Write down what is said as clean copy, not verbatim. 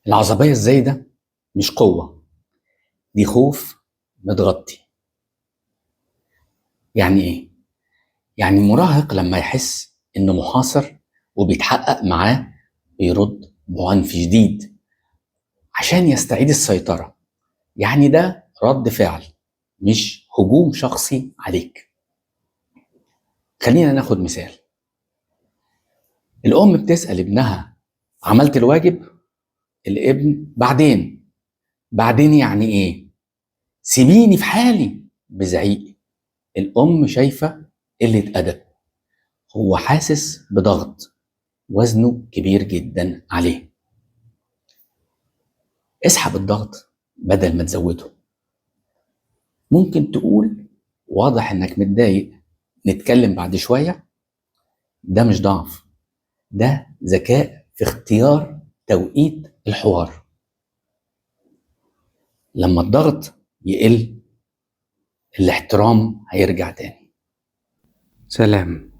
العصبية الزايدة مش قوة، دي خوف متغطي. يعني ايه؟ يعني المراهق لما يحس انه محاصر وبيتحقق معاه بيرد بعنف شديد عشان يستعيد السيطرة. يعني ده رد فعل مش هجوم شخصي عليك. خلينا ناخد مثال. الأم بتسأل ابنها: عملت الواجب؟ الابن: بعدين يعني ايه؟ سيبيني في حالي بزعيق. الأم شايفة قلة أدب، هو حاسس بضغط وزنه كبير جدا عليه. اسحب الضغط بدل ما تزوده. ممكن تقول: واضح انك متضايق، نتكلم بعد شوية. ده مش ضعف، ده ذكاء في اختيار توقيت الحوار. لما الضغط يقل الاحترام هيرجع تاني. سلام.